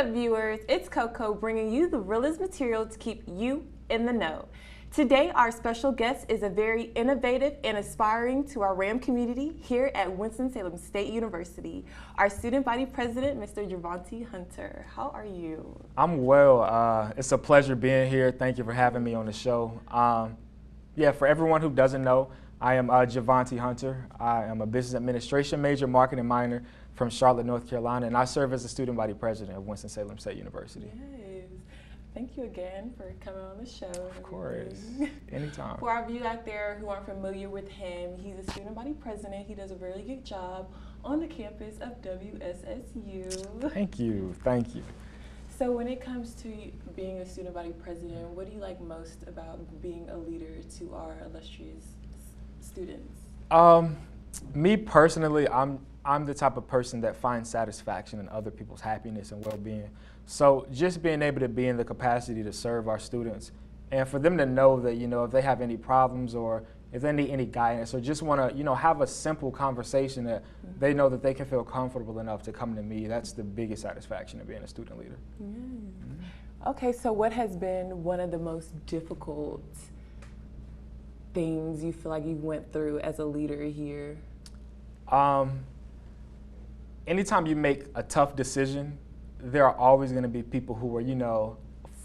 up, viewers? It's Coco bringing you the realest material to keep you in the know. Today, our special guest is a very innovative and aspiring to our RAM community here at Winston-Salem State University. Our student body president, Mr. Javonty Hunter. How are you? I'm well. It's a pleasure being here. Thank you for having me on the show. For everyone who doesn't know, I am Javonty Hunter. I am a business administration major, marketing minor from Charlotte, North Carolina, and I serve as the student body president of Winston-Salem State University. Yes. Thank you again for coming on the show. Of course. Anytime. For our viewers out there who aren't familiar with him, he's a student body president. He does a really good job on the campus of WSSU. Thank you. Thank you. So when it comes to being a student body president, what do you like most about being a leader to our illustrious students? Me personally, I'm the type of person that finds satisfaction in other people's happiness and well-being. So just being able to be in the capacity to serve our students and for them to know that, if they have any problems or if they need any guidance or just want to, have a simple conversation that they know that they can feel comfortable enough to come to me, that's the biggest satisfaction of being a student leader. Okay, so what has been one of the most difficult things you feel like you went through as a leader here? Anytime you make a tough decision, there are always going to be people who are,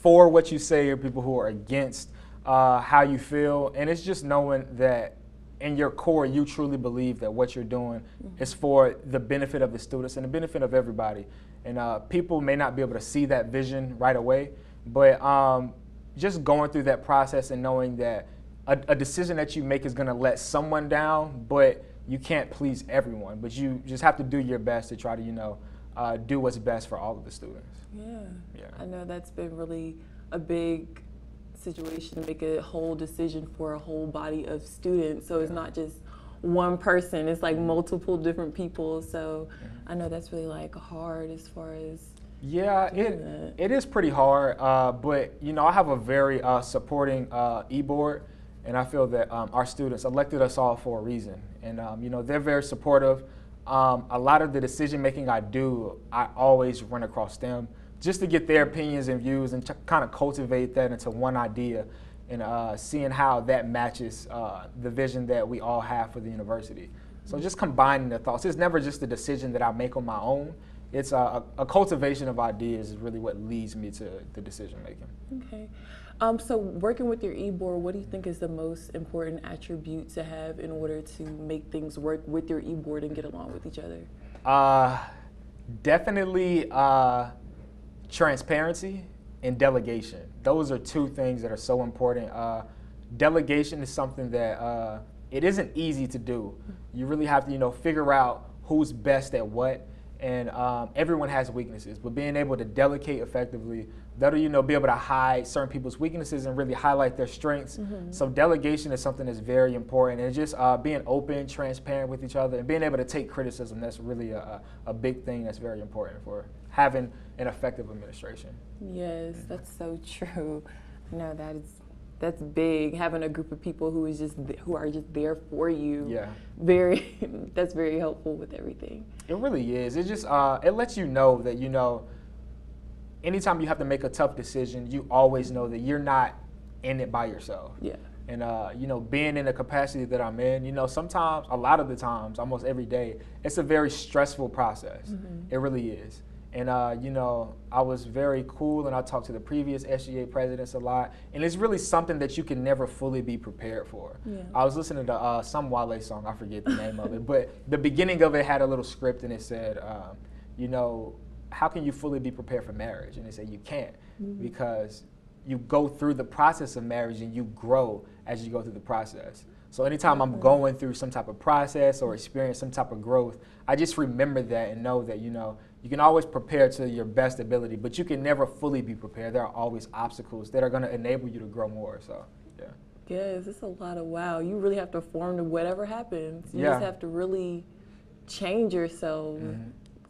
for what you say or people who are against how you feel. And it's just knowing that in your core, you truly believe that what you're doing is for the benefit of the students and the benefit of everybody. And people may not be able to see that vision right away, but just going through that process and knowing that a decision that you make is going to let someone down, but you can't please everyone. But you just have to do your best to try to, do what's best for all of the students. Yeah. I know that's been really a big situation to make a whole decision for a whole body of students. So it's not just one person, it's like multiple different people. So I know that's really hard as far as it is pretty hard, but I have a very supporting e-board, and I feel that our students elected us all for a reason, and they're very supportive. A lot of the decision making I do, I always run across them just to get their opinions and views and to kind of cultivate that into one idea and seeing how that matches the vision that we all have for the university. So just combining the thoughts. It's never just a decision that I make on my own. It's a cultivation of ideas is really what leads me to the decision making. Okay. So working with your e-board, what do you think is the most important attribute to have in order to make things work with your e-board and get along with each other? Definitely transparency and delegation. Those are two things that are so important. Delegation is something that it isn't easy to do. You really have to, figure out who's best at what. And everyone has weaknesses, but being able to delegate effectively, that'll be able to hide certain people's weaknesses and really highlight their strengths. So delegation is something that's very important, and just being open, transparent with each other, and being able to take criticism. That's really a big thing that's very important for having an effective administration. Yes, that's so true. No, that's big. Having a group of people who are just there for you. Yeah. That's very helpful with everything. It really is. It just it lets you know that anytime you have to make a tough decision, you always know that you're not in it by yourself. Yeah. And being in the capacity that I'm in, sometimes, a lot of the times, almost every day, it's a very stressful process. It really is. And, I was very cool, and I talked to the previous SGA presidents a lot, and it's really something that you can never fully be prepared for. Yeah. I was listening to some Wale song, I forget the name of it, but the beginning of it had a little script, and it said, how can you fully be prepared for marriage? And they said you can't, because you go through the process of marriage and you grow as you go through the process. So anytime I'm going through some type of process or experience some type of growth, I just remember that and know that, you can always prepare to your best ability, but you can never fully be prepared. There are always obstacles that are going to enable you to grow more. So, yeah. Yes, it's a lot of wow. You really have to form to whatever happens. You just have to really change yourself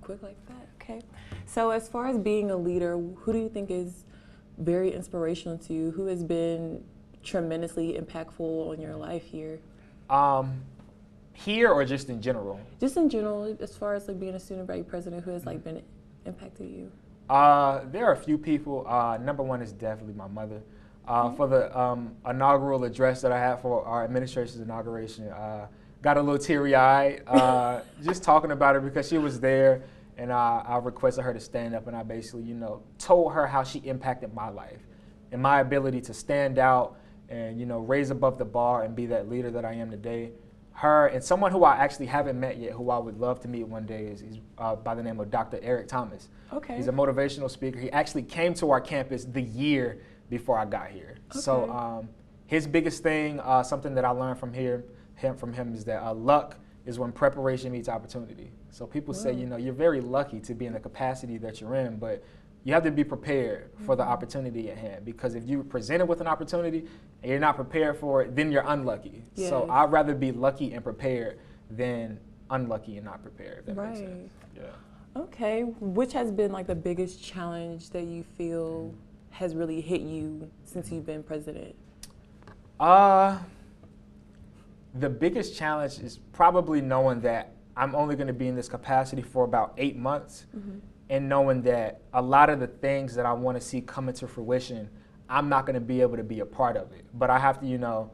quick like that. Okay. So as far as being a leader, who do you think is very inspirational to you? Who has been tremendously impactful on your life here? Here or just in general? Just in general, as far as being a student body president, who has been impacted you? There are a few people. Number one is definitely my mother. For the inaugural address that I had for our administration's inauguration, got a little teary-eyed just talking about her because she was there, and I requested her to stand up, and I basically, told her how she impacted my life and my ability to stand out and, raise above the bar and be that leader that I am today. Her and someone who I actually haven't met yet, who I would love to meet one day, is by the name of Dr. Eric Thomas. Okay. He's a motivational speaker. He actually came to our campus the year before I got here. Okay. So his biggest thing, something that I learned from him is that luck is when preparation meets opportunity. So people say, you're very lucky to be in the capacity that you're in, but you have to be prepared for the opportunity at hand, because if you're presented with an opportunity and you're not prepared for it, then you're unlucky. Yes. So I'd rather be lucky and prepared than unlucky and not prepared, if that makes sense. Yeah. Okay, which has been like the biggest challenge that you feel has really hit you since you've been president? The biggest challenge is probably knowing that I'm only going to be in this capacity for about 8 months. And knowing that a lot of the things that I want to see come into fruition, I'm not going to be able to be a part of it. But I have to,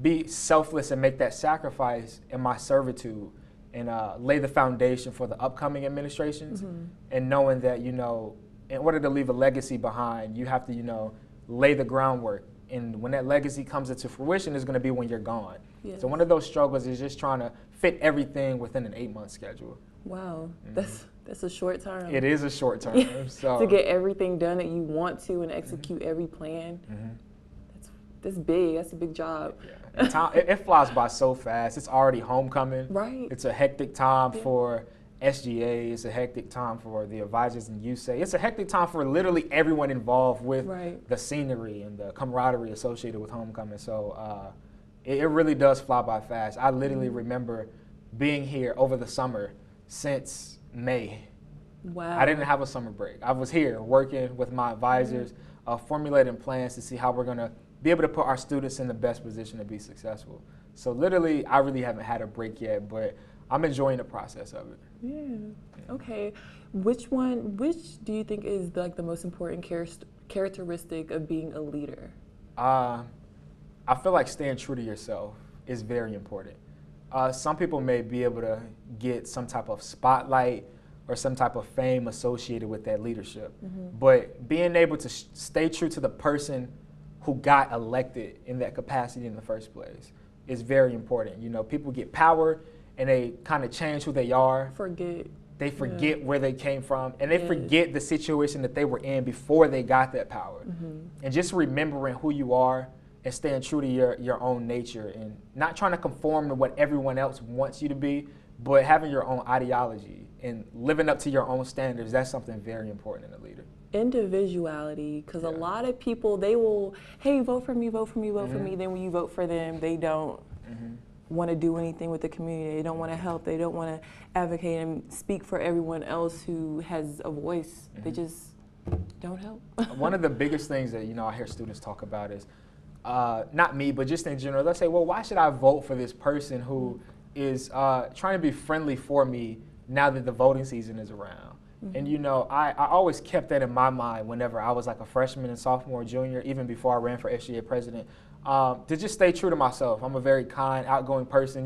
be selfless and make that sacrifice in my servitude and lay the foundation for the upcoming administrations. And knowing that, in order to leave a legacy behind, you have to, lay the groundwork. And when that legacy comes into fruition, is going to be when you're gone. Yes. So one of those struggles is just trying to fit everything within an 8-month schedule. Wow, that's a short term. It is a short term. So to get everything done that you want to and execute every plan, that's big. That's a big job. Yeah. Time, it flies by so fast. It's already homecoming. Right. It's a hectic time for SGA. It's a hectic time for the advisors and USAE. It's a hectic time for literally everyone involved with the scenery and the camaraderie associated with homecoming. So it really does fly by fast. I literally remember being here over the summer since May. Wow. I didn't have a summer break. I was here working with my advisors, formulating plans to see how we're going to be able to put our students in the best position to be successful. So literally, I really haven't had a break yet, but I'm enjoying the process of it. Yeah. Okay. Which do you think is like the most important characteristic of being a leader? I feel like staying true to yourself is very important. Some people may be able to get some type of spotlight or some type of fame associated with that leadership. But being able to stay true to the person who got elected in that capacity in the first place is very important. People get power and they kind of change who they are. They forget where they came from, and they forget the situation that they were in before they got that power. And just remembering who you are and staying true to your own nature and not trying to conform to what everyone else wants you to be, but having your own ideology and living up to your own standards, that's something very important in a leader. Individuality, because a lot of people, they will, hey, vote for me, vote for me, vote for me. Then when you vote for them, they don't want to do anything with the community. They don't want to help. They don't want to advocate and speak for everyone else who has a voice. They just don't help. One of the biggest things that, I hear students talk about is, not me, but just in general, they'll say, well, why should I vote for this person who is trying to be friendly for me now that the voting season is around? And I always kept that in my mind whenever I was like a freshman and sophomore, junior, even before I ran for SGA president, to just stay true to myself. I'm a very kind, outgoing person.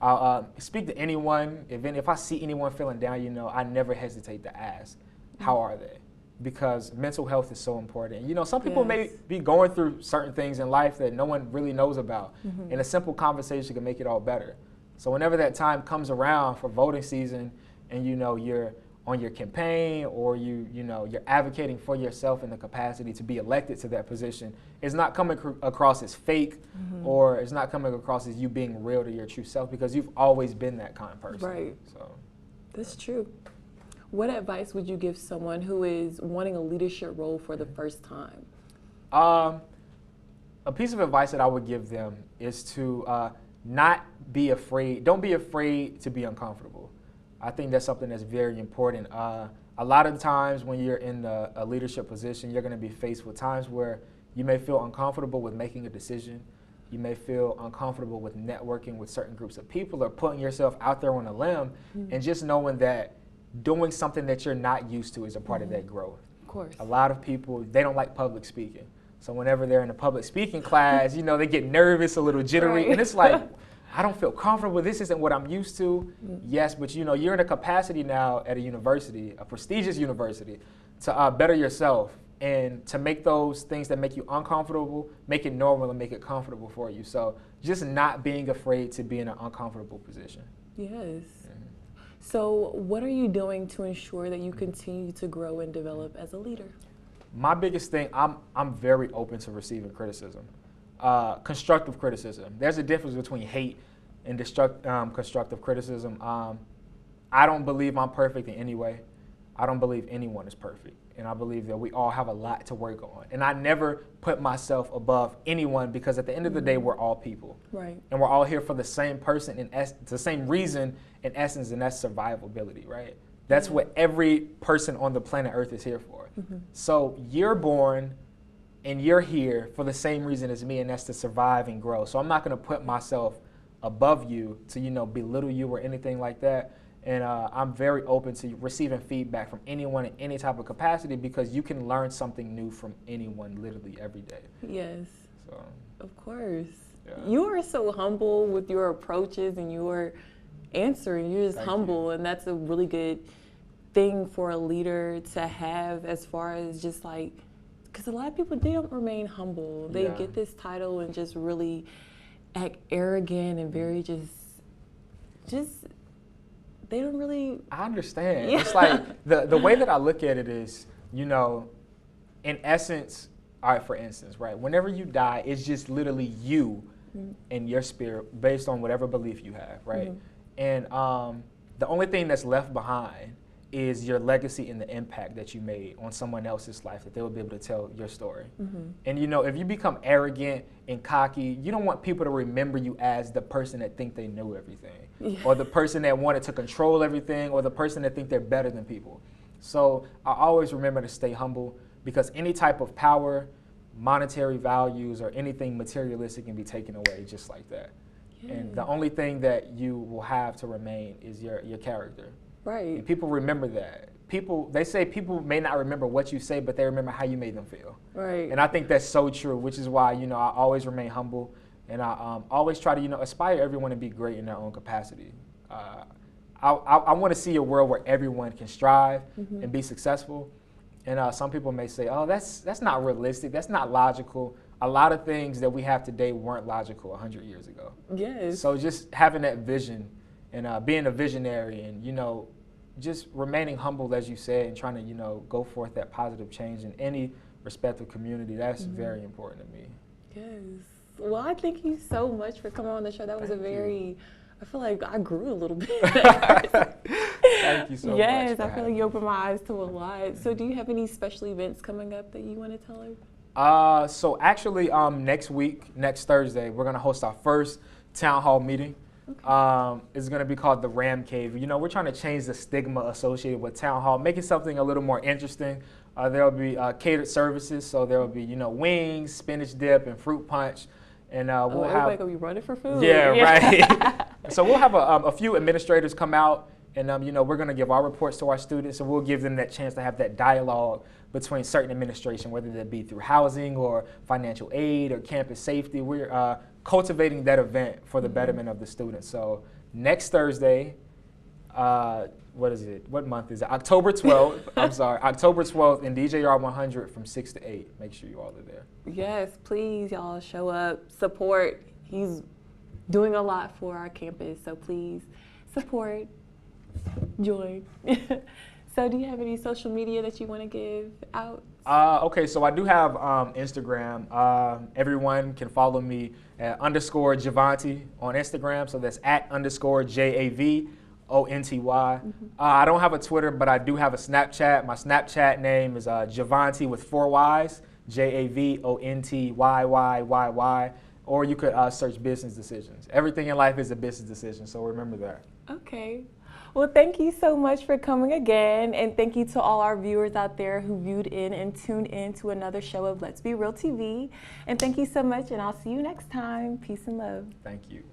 I'll speak to anyone. If I see anyone feeling down, I never hesitate to ask, how are they? Because mental health is so important. Some people may be going through certain things in life that no one really knows about, and a simple conversation can make it all better. So whenever that time comes around for voting season, and you're on your campaign, or you're advocating for yourself in the capacity to be elected to that position, it's not coming across as fake, or it's not coming across as you being real to your true self, because you've always been that kind of person. Right. So that's true. What advice would you give someone who is wanting a leadership role for the first time? A piece of advice that I would give them is to not be afraid. Don't be afraid to be uncomfortable. I think that's something that's very important. A lot of times when you're in a leadership position, you're going to be faced with times where you may feel uncomfortable with making a decision. You may feel uncomfortable with networking with certain groups of people or putting yourself out there on a limb, and just knowing that doing something that you're not used to is a part of that growth. Of course. A lot of people, they don't like public speaking. So whenever they're in a public speaking class, you know, they get nervous, a little jittery, right. and it's like, I don't feel comfortable. This isn't what I'm used to. Yes, but you know, you're in a capacity now at a university, a prestigious university, to better yourself and to make those things that make you uncomfortable, make it normal and make it comfortable for you. So just not being afraid to be in an uncomfortable position. Yes. So what are you doing to ensure that you continue to grow and develop as a leader? My biggest thing, I'm very open to receiving criticism. Constructive criticism. There's a difference between hate and constructive criticism. I don't believe I'm perfect in any way. I don't believe anyone is perfect. And I believe that we all have a lot to work on. And I never put myself above anyone because at the end of the day, we're all people. Right. And we're all here for the same person, and the same reason in essence, and that's survivability, right? That's what every person on the planet Earth is here for. So you're born and you're here for the same reason as me, and that's to survive and grow. So I'm not gonna put myself above you to, you know, belittle you or anything like that. And I'm very open to receiving feedback from anyone in any type of capacity because you can learn something new from anyone literally every day. Yes. So. Of course. Yeah. You are so humble with your approaches and your answering. You're just humble, and that's a really good thing for a leader to have as far as just like, because a lot of people, they don't remain humble. They get this title and just really act arrogant and very just they don't really. I understand. It's like the way that I look at it is, you know, in essence, all right, for instance, right, whenever you die, it's just literally you and your spirit based on whatever belief you have, right? And the only thing that's left behind is your legacy and the impact that you made on someone else's life, that they will be able to tell your story. And you know, if you become arrogant and cocky, you don't want people to remember you as the person that think they knew everything, or the person that wanted to control everything, or the person that think they're better than people. So I always remember to stay humble, because any type of power, monetary values, or anything materialistic can be taken away just like that. And the only thing that you will have to remain is your character. Right. And people remember that. They say people may not remember what you say, but they remember how you made them feel. Right. And I think that's so true, which is why, you know, I always remain humble, and I always try to, you know, aspire everyone to be great in their own capacity. I want to see a world where everyone can strive and be successful. And some people may say, oh, that's not realistic, that's not logical. A lot of things that we have today weren't logical 100 years ago. Yes. So just having that vision and being a visionary, and, you know, just remaining humble, as you said, and trying to, you know, go forth that positive change in any respective community, that's very important to me. Yes. Well, I thank you so much for coming on the show. That was I feel like I grew a little bit. Thank you so much. Yes, I feel like you opened my eyes to a lot. So do you have any special events coming up that you want to tell us? So actually, next week, next Thursday, we're gonna host our first town hall meeting. It's gonna be called the Ram Cave. You know, we're trying to change the stigma associated with town hall, make it something a little more interesting. There will be catered services, so there will be, you know, wings, spinach dip, and fruit punch. And we'll have everybody gonna be running for food. Yeah, right. So we'll have a few administrators come out, and you know, we're gonna give our reports to our students, and we'll give them that chance to have that dialogue between certain administration, whether that be through housing or financial aid or campus safety. We're cultivating that event for the betterment of the students. So next Thursday, what is it? What month is it? October 12th. I'm sorry, October 12th in DJR 100 from 6 to 8. Make sure you all are there. Yes, please, y'all show up, support. He's doing a lot for our campus, so please support, join. So do you have any social media that you want to give out? Okay, so I do have Instagram. Everyone can follow me at _Javonty on Instagram. So that's at _JAVONTY. I don't have a Twitter, but I do have a Snapchat. My Snapchat name is Javonty with 4 Ys, JAVONTYYYYY. Or you could search business decisions. Everything in life is a business decision, so remember that. Okay. Well, thank you so much for coming again, and thank you to all our viewers out there who viewed in and tuned in to another show of Let's Be Real TV. And thank you so much, and I'll see you next time. Peace and love. Thank you.